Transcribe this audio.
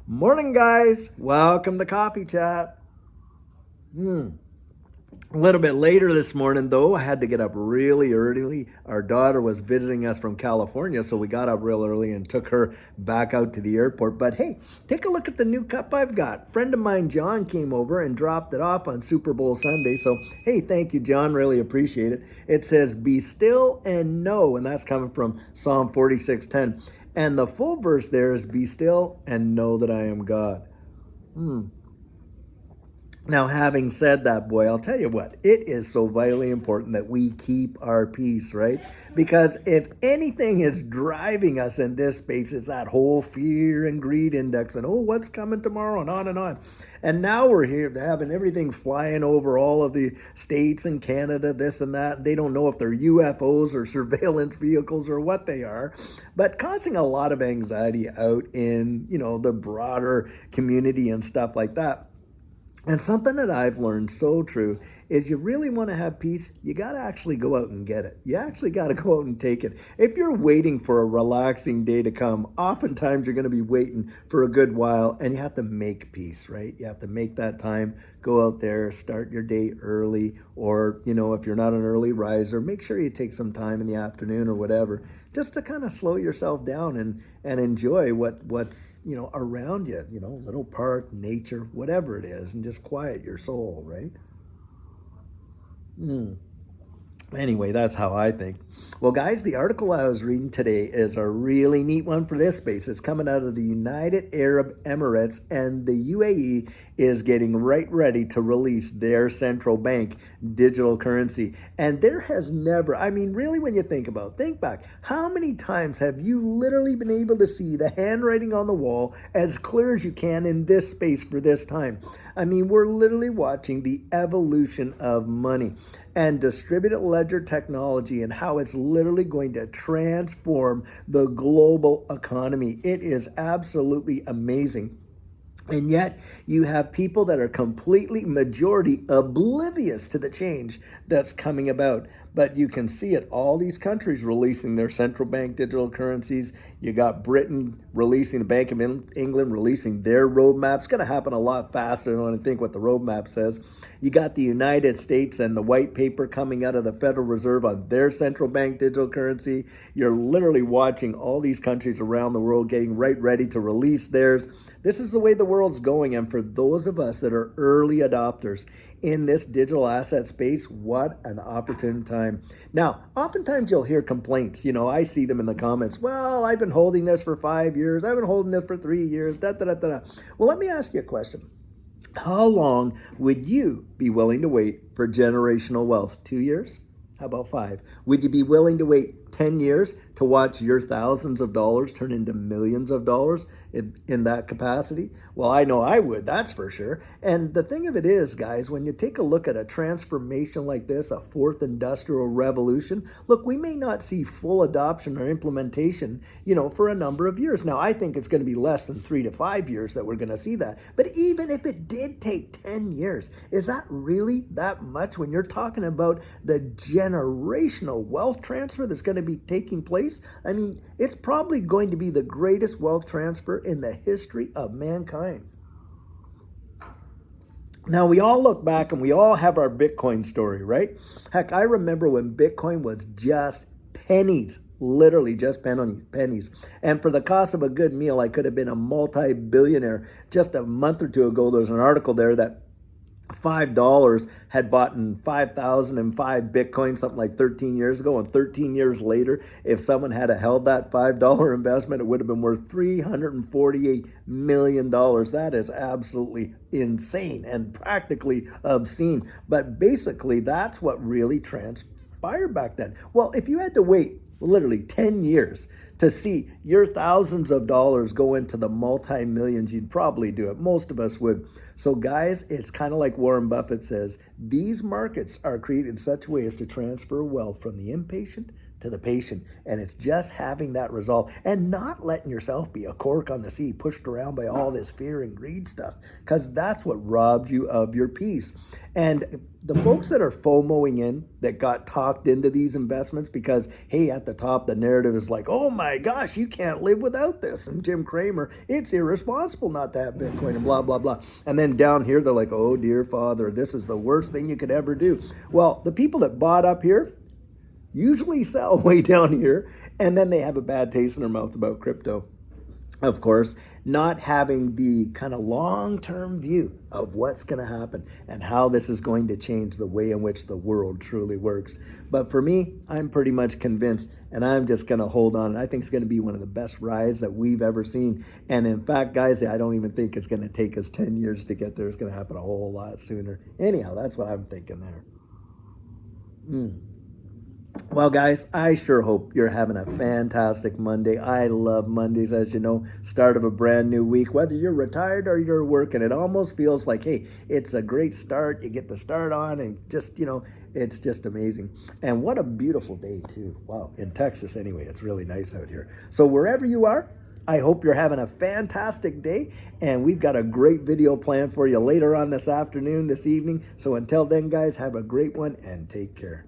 Morning, guys. Welcome to Coffee Chat. A little bit later this morning, though, I had to get up really early. Our daughter was visiting us from California, so we got up real early and took her back out to the airport. But hey, take a look at the new cup I've got. Friend of mine, John, came over and dropped it off on Super Bowl Sunday. So, hey, thank you, John. Really appreciate it. It says, "Be still and know," and that's coming from Psalm 46:10. And the full verse there is, "Be still and know that I am God." Now, having said that, boy, I'll tell you what, it is so vitally important that we keep our peace, right? Because if anything is driving us in this space, it's that whole fear and greed index and, oh, what's coming tomorrow and on and on. And now we're here having everything flying over all of the states and Canada, this and that. They don't know if they're UFOs or surveillance vehicles or what they are, but causing a lot of anxiety out in, the broader community and stuff like that. And something that I've learned so true is you really want to have peace, you got to actually go out and get it. You actually got to go out and take it. If you're waiting for a relaxing day to come, oftentimes you're going to be waiting for a good while, and you have to make peace, right? You have to make that time, go out there, start your day early, or, if you're not an early riser, make sure you take some time in the afternoon or whatever, just to kind of slow yourself down and enjoy what's, around you, little park, nature, whatever it is, and just quiet your soul, right? Anyway, that's how I think. Well, guys, the article I was reading today is a really neat one for this space. It's coming out of the United Arab Emirates, and the UAE is getting right ready to release their central bank digital currency. And there has never, really, when you think back, how many times have you literally been able to see the handwriting on the wall as clear as you can in this space for this time? We're literally watching the evolution of money and distributed ledger technology and how it's literally going to transform the global economy. It is absolutely amazing. And yet you have people that are completely majority oblivious to the change that's coming about. But you can see it, all these countries releasing their central bank digital currencies. You got Britain releasing, the Bank of England releasing their roadmap. It's going to happen a lot faster than I think what the roadmap says. You got the United States and the white paper coming out of the Federal Reserve on their central bank digital currency. You're literally watching all these countries around the world getting right ready to release theirs. This is the way the world's going. And for those of us that are early adopters in this digital asset space, what an opportune time. Now, oftentimes you'll hear complaints. I see them in the comments. Well, I've been holding this for 5 years. I've been holding this for 3 years. Well, let me ask you a question. How long would you be willing to wait for generational wealth? 2 years? How about 5? Would you be willing to wait 10 years to watch your thousands of dollars turn into millions of dollars in that capacity? Well, I know I would, that's for sure. And the thing of it is, guys, when you take a look at a transformation like this, a fourth industrial revolution, look, we may not see full adoption or implementation, for a number of years. Now, I think it's going to be less than 3 to 5 years that we're going to see that. But even if it did take 10 years, is that really that much when you're talking about the generational wealth transfer that's going to be taking place? It's probably going to be the greatest wealth transfer in the history of mankind. Now, we all look back and we all have our Bitcoin story, right? Heck, I remember when Bitcoin was just pennies, literally just pennies. And for the cost of a good meal, I could have been a multi-billionaire. Just a month or two ago, there's an article there that $5 had bought in 5,005 Bitcoin, something like 13 years ago. And 13 years later, if someone had held that $5 investment, it would have been worth $348 million. That is absolutely insane and practically obscene. But basically, that's what really transpired back then. Well, if you had to wait literally 10 years to see your thousands of dollars go into the multi-millions, you'd probably do it. Most of us would. So guys, it's kind of like Warren Buffett says, these markets are created in such a way as to transfer wealth from the impatient to the patient. And it's just having that resolve and not letting yourself be a cork on the sea, pushed around by all this fear and greed stuff, because that's what robbed you of your peace. And the folks that are FOMOing in, that got talked into these investments because, hey, at the top, the narrative is like, oh my gosh, you can't live without this. And Jim Cramer, it's irresponsible not to have Bitcoin and blah, blah, blah. And then down here, they're like, oh, dear Father, this is the worst thing you could ever do. Well, the people that bought up here usually sell way down here, and then they have a bad taste in their mouth about crypto. Of course, not having the kind of long-term view of what's going to happen and how this is going to change the way in which the world truly works. But for me, I'm pretty much convinced, and I'm just going to hold on. I think it's going to be one of the best rides that we've ever seen. And in fact, guys, I don't even think it's going to take us 10 years to get there. It's going to happen a whole lot sooner. Anyhow, that's what I'm thinking there. Well, guys, I sure hope you're having a fantastic Monday. I love Mondays, as you know, start of a brand new week. Whether you're retired or you're working, it almost feels like, hey, it's a great start. You get the start on and just, it's just amazing. And what a beautiful day, too. Wow, in Texas anyway, it's really nice out here. So wherever you are, I hope you're having a fantastic day, and we've got a great video planned for you later on this afternoon, this evening. So until then, guys, have a great one and take care.